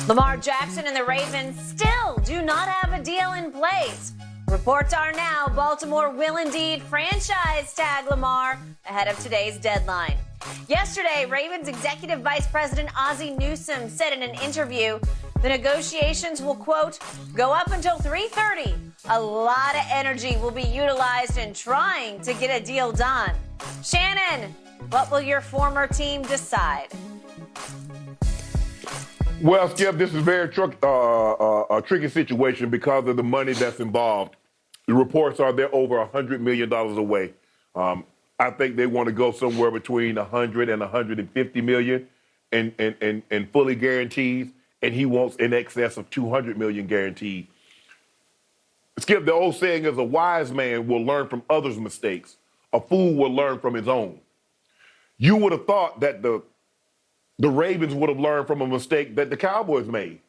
Lamar Jackson and the Ravens still do not have a deal in place. Reports are now Baltimore will indeed franchise tag Lamar ahead of today's deadline. Yesterday, Ravens Executive Vice President Ozzie Newsome said in an interview the negotiations will, quote, go up until 3:30. A lot of energy will be utilized in trying to get a deal done. Shannon, what will your former team decide? Well, Skip, this is a very a tricky situation because of the money that's involved. The reports are they're over $100 million away. I think they want to go somewhere between 100 and 150 million and fully guarantees, and he wants in excess of 200 million guaranteed. Skip, the old saying is a wise man will learn from others' mistakes. A fool will learn from his own. You would have thought that the Ravens would have learned from a mistake that the Cowboys made,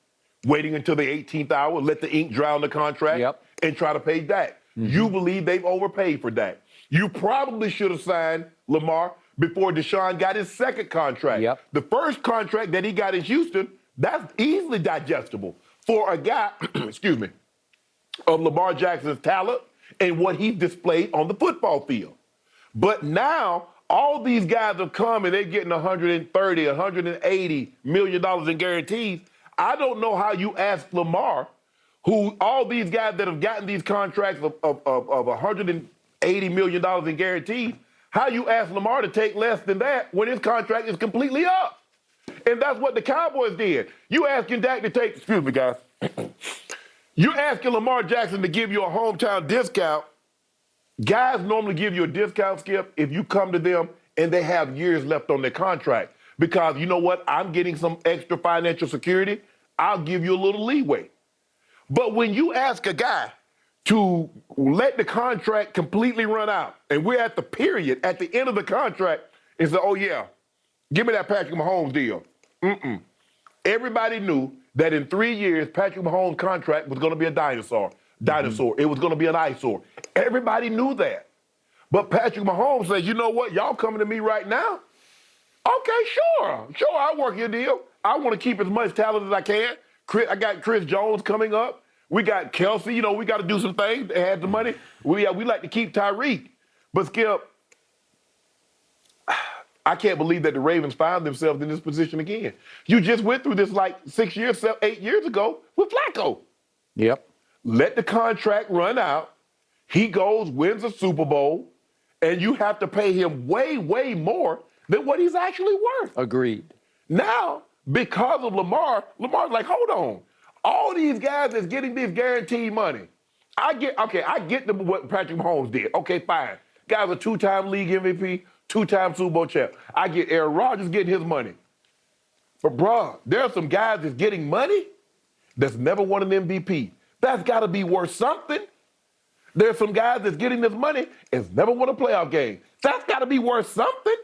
waiting until the 18th hour, let the ink dry on the contract, and try to pay Dak. You believe they've overpaid for Dak. You probably should have signed Lamar before Deshaun got his second contract. The first contract that he got in Houston, that's easily digestible for a guy, excuse me, of Lamar Jackson's talent and what he's displayed on the football field. But now, all these guys have come and they're getting $130, $180 million in guarantees. I don't know how you ask Lamar, who all these guys that have gotten these contracts of $180 million in guarantees, how you ask Lamar to take less than that when his contract is completely up. And that's what the Cowboys did. You asking Dak to take, excuse me, guys, you asking Lamar Jackson to give you a hometown discount. Guys normally give you a discount, Skip, if you come to them and they have years left on their contract. Because you know what? I'm getting some extra financial security. I'll give you a little leeway. But when you ask a guy to let the contract completely run out, and we're at the period, at the end of the contract, and say, oh, yeah, give me that Patrick Mahomes deal. Everybody knew that in 3 years, Patrick Mahomes' contract was going to be a dinosaur. It was going to be an eyesore. Everybody knew that. But Patrick Mahomes says, you know what? Y'all coming to me right now? Okay, sure, I'll work your deal. I want to keep as much talent as I can. I got Chris Jones coming up. We got Kelsey. You know, we got to do some things. They had the money. We like to keep Tyreek. But, Skip, I can't believe that the Ravens found themselves in this position again. You just went through this like 8 years ago with Flacco. Let the contract run out. He goes, wins a Super Bowl, and you have to pay him way, way more than what he's actually worth. Agreed. Now, because of Lamar's like, hold on. All these guys that's getting this guaranteed money, I get what Patrick Mahomes did. Okay, fine. Guy's a two-time league MVP, two-time Super Bowl champ. I get Aaron Rodgers getting his money. But, bruh, there are some guys that's getting money that's never won an MVP. That's got to be worth something. There's some guys that's getting this money and never won a playoff game. That's got to be worth something.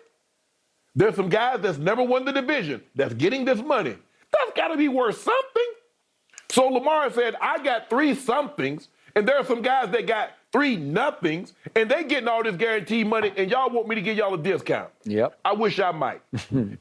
There's some guys that's never won the division that's getting this money. That's got to be worth something. So Lamar said, I got 3 somethings, and there are some guys that got 3 nothings, and they getting all this guaranteed money, and y'all want me to give y'all a discount. I wish I might.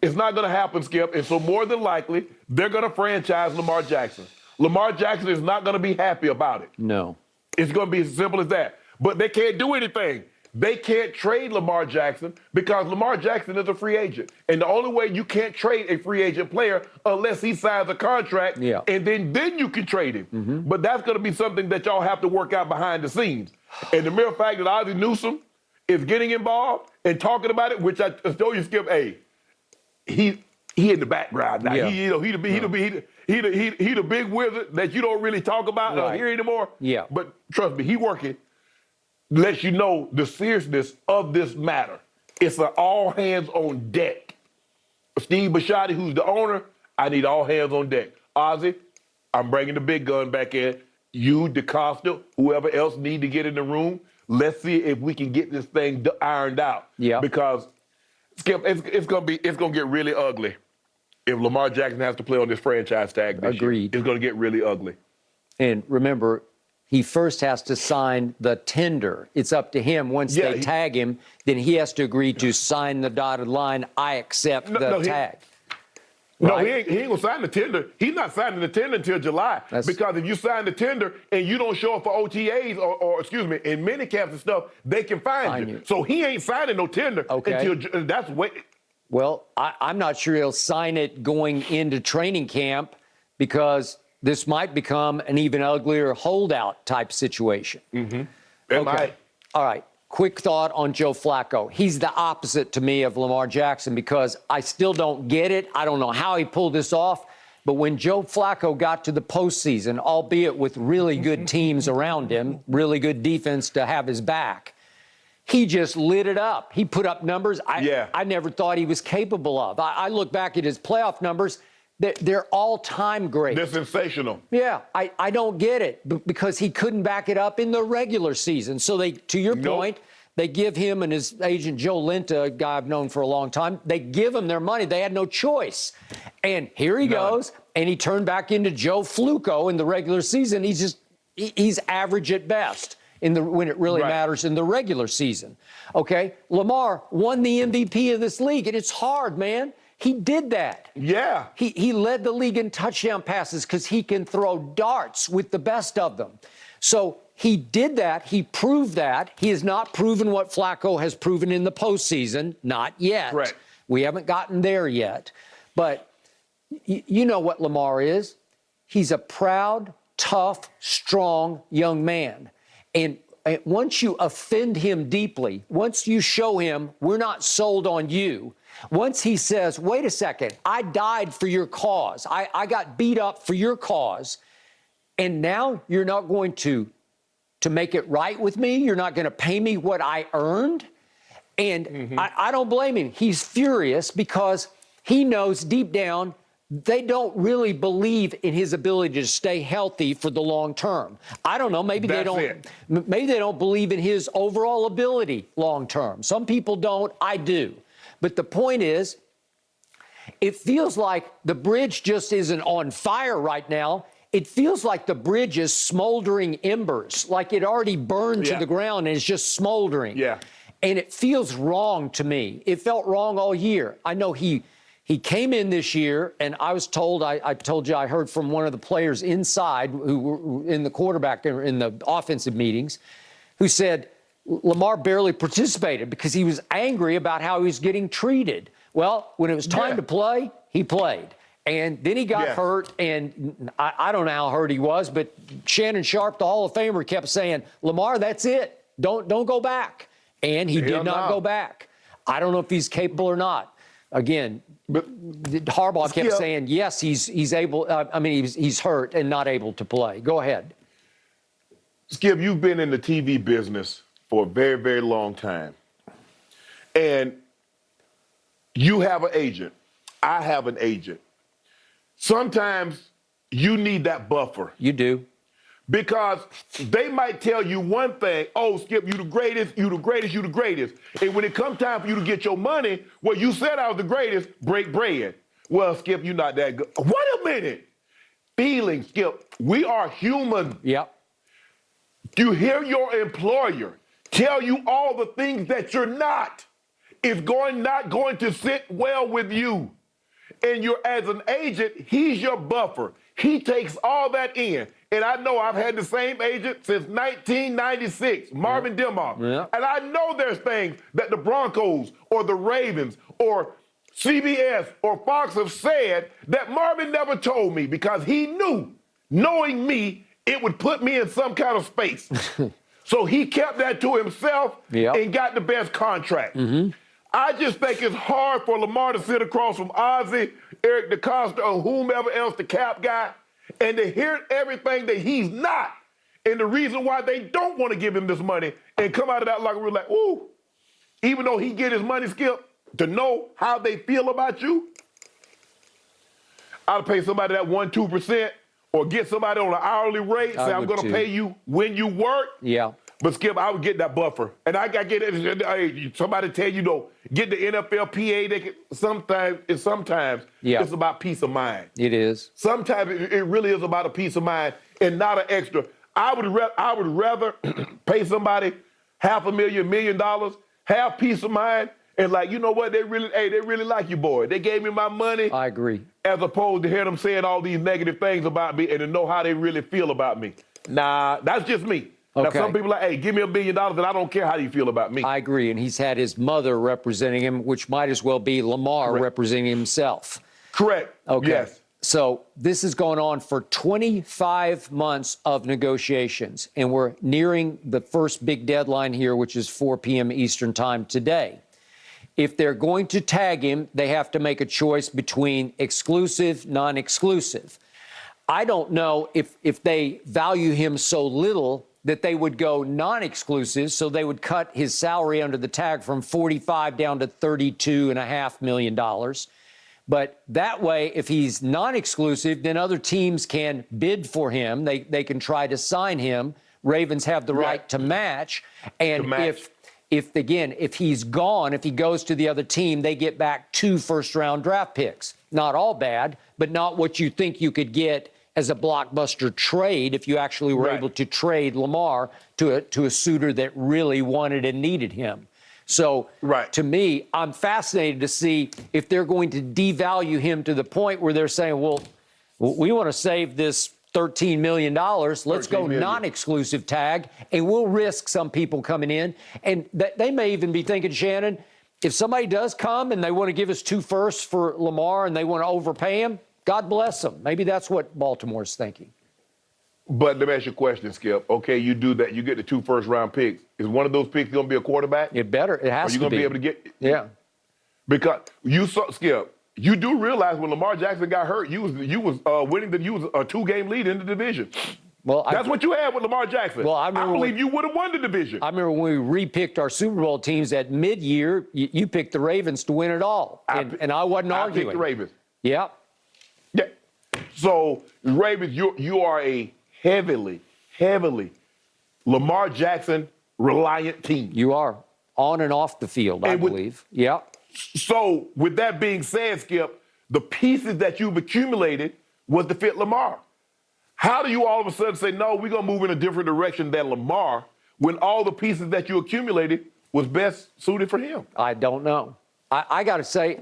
It's not going to happen, Skip, and so more than likely, they're going to franchise Lamar Jackson. Lamar Jackson is not going to be happy about it. No. It's going to be as simple as that. But they can't do anything. They can't trade Lamar Jackson because Lamar Jackson is a free agent. And the only way you can't trade a free agent player unless he signs a contract, and then you can trade him. But that's going to be something that y'all have to work out behind the scenes. And the mere fact that Ozzie Newsome is getting involved and talking about it, which I told you, Skip, hey, he in the background now. He the big wizard that you don't really talk about or hear anymore. But trust me, he working. Lets you know the seriousness of this matter. It's an all hands on deck. Steve Bisciotti, who's the owner, I need all hands on deck. Ozzie, I'm bringing the big gun back in. You, DeCosta, whoever else need to get in the room, let's see if we can get this thing ironed out. Because, Skip, it's gonna get really ugly if Lamar Jackson has to play on this franchise tag this year. It's gonna get really ugly. And remember, he first has to sign the tender. It's up to him. Once they tag him, then he has to agree to sign the dotted line. I accept the tag. No, right? he ain't gonna sign the tender. He's not signing the tender until July. Because if you sign the tender and you don't show up for OTAs or excuse me, in minicamps and stuff, they can find you. So he ain't signing no tender until that's what. Well, I'm not sure he'll sign it going into training camp because this might become an even uglier holdout type situation. Okay. All right. Quick thought on Joe Flacco. He's the opposite to me of Lamar Jackson because I still don't get it. I don't know how he pulled this off. But when Joe Flacco got to the postseason, albeit with really good teams around him, really good defense to have his back, he just lit it up. He put up numbers I never thought he was capable of. I look back at his playoff numbers. They're all-time great. They're sensational. Yeah, I don't get it because he couldn't back it up in the regular season. So they, to your point, they give him and his agent Joe Linta, a guy I've known for a long time, they give him their money. They had no choice. And here he goes, and he turned back into Joe Fluco in the regular season. He's average at best when it really matters in the regular season. Okay, Lamar won the MVP of this league, and it's hard, man. He did that. Yeah. He led the league in touchdown passes because he can throw darts with the best of them. So he did that. He proved that. He has not proven what Flacco has proven in the postseason. Not yet. Correct. We haven't gotten there yet. But you know what Lamar is. He's a proud, tough, strong young man. And once you offend him deeply, once you show him we're not sold on you, once he says, wait a second, I died for your cause. I got beat up for your cause. And now you're not going to make it right with me. You're not going to pay me what I earned. And I don't blame him. He's furious because he knows deep down they don't really believe in his ability to stay healthy for the long term. I don't know. Maybe they don't believe in his overall ability long term. Some people don't. I do. But the point is, it feels like the bridge just isn't on fire right now. It feels like the bridge is smoldering embers, like it already burned to the ground and is just smoldering. Yeah. And it feels wrong to me. It felt wrong all year. I know he came in this year, and I was told, I told you, I heard from one of the players inside who were in the quarterback, in the offensive meetings, who said, Lamar barely participated because he was angry about how he was getting treated. Well, when it was time to play, he played. And then he got hurt, and I don't know how hurt he was, but Shannon Sharp, the Hall of Famer, kept saying, Lamar, that's it. Don't go back. And he did not go back. I don't know if he's capable or not. Again, but Harbaugh kept saying, yes, he's able. He's hurt and not able to play. Go ahead. Skip, you've been in the TV business for a very, very long time. And you have an agent. I have an agent. Sometimes you need that buffer. You do. Because they might tell you one thing, oh, Skip, you the greatest, you the greatest, you the greatest. And when it comes time for you to get your money, well, you said I was the greatest, break bread. Well, Skip, you're not that good. Wait a minute. Feelings, Skip. We are human. Yep. You hear your employer tell you all the things that you're not. It's not going to sit well with you. And you're, as an agent, he's your buffer. He takes all that in. And I know I've had the same agent since 1996, Marvin Dimmoff. Yeah. And I know there's things that the Broncos or the Ravens or CBS or Fox have said that Marvin never told me because he knew, knowing me, it would put me in some kind of space. So he kept that to himself and got the best contract. I just think it's hard for Lamar to sit across from Ozzie, Eric DeCosta, or whomever else, the cap guy, and to hear everything that he's not, and the reason why they don't want to give him this money, and come out of that locker room like, ooh, even though he get his money, Skip, to know how they feel about you, I'll pay somebody that 1-2%, or get somebody on an hourly rate, say I'm going to pay you when you work. Yeah. But Skip, I would get that buffer, and I got to get it. Somebody tell you, though, get the NFLPA. They can, sometimes it's about peace of mind. It is. Sometimes it really is about a peace of mind and not an extra. I would rather pay somebody $500,000, $1 million, have peace of mind, And like, you know what? They really like you, boy. They gave me my money. I agree. As opposed to hear them saying all these negative things about me and to know how they really feel about me. Nah, that's just me. Okay. Now, some people are like, hey, give me $1 billion and I don't care how you feel about me. I agree. And he's had his mother representing him, which might as well be Lamar representing himself. Correct. Okay. Yes. So this has gone on for 25 months of negotiations, and we're nearing the first big deadline here, which is 4 p.m. Eastern time today. If they're going to tag him, they have to make a choice between exclusive, non-exclusive. I don't know if they value him so little that they would go non-exclusive, so they would cut his salary under the tag from $45 down to $32.5 million. But that way, if he's non-exclusive, then other teams can bid for him. They can try to sign him. Ravens have the right to match. And if he's gone, if he goes to the other team, they get back 2 first-round draft picks. Not all bad, but not what you think you could get as a blockbuster trade if you actually were able to trade Lamar to a suitor that really wanted and needed him. So to me, I'm fascinated to see if they're going to devalue him to the point where they're saying, well, we want to save this $13 million. Let's go non-exclusive tag, and we'll risk some people coming in. And they may even be thinking, Shannon, if somebody does come and they want to give us 2 firsts for Lamar and they want to overpay him, God bless them. Maybe that's what Baltimore's thinking. But let me ask you a question, Skip. Okay, you do that. You get the 2 first-round picks. Is one of those picks going to be a quarterback? It better. It has to be. Are you going to be able to get? Yeah. Because you saw, Skip, you do realize when Lamar Jackson got hurt, you was winning you was a 2-game lead in the division. Well, that's what you had with Lamar Jackson. Well, I believe you would have won the division. I remember when we repicked our Super Bowl teams at mid-year, you picked the Ravens to win it all, and I wasn't arguing. I picked the Ravens. Yeah. Yeah. So, Ravens, you are a heavily Lamar Jackson reliant team. You are on and off the field, I believe. Yeah. So, with that being said, Skip, the pieces that you've accumulated was to fit Lamar. How do you all of a sudden say, no, we're going to move in a different direction than Lamar when all the pieces that you accumulated was best suited for him? I don't know. I got to say,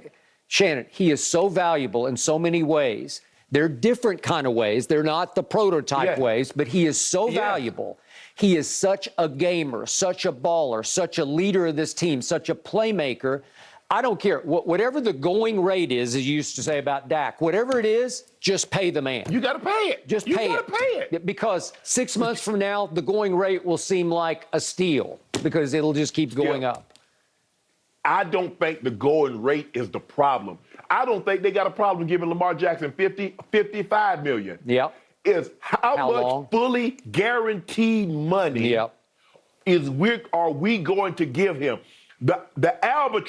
Shannon, he is so valuable in so many ways. They're different kind of ways. They're not the prototype ways, but he is so valuable. He is such a gamer, such a baller, such a leader of this team, such a playmaker. I don't care. Whatever the going rate is, as you used to say about Dak, whatever it is, just pay the man. You got to pay it. Just pay it. You got to pay it. Because 6 months from now, the going rate will seem like a steal because it'll just keep going up. I don't think the going rate is the problem. I don't think they got a problem giving Lamar Jackson $55 million. Yeah. Is how much long? Fully guaranteed money are we going to give him? The albatross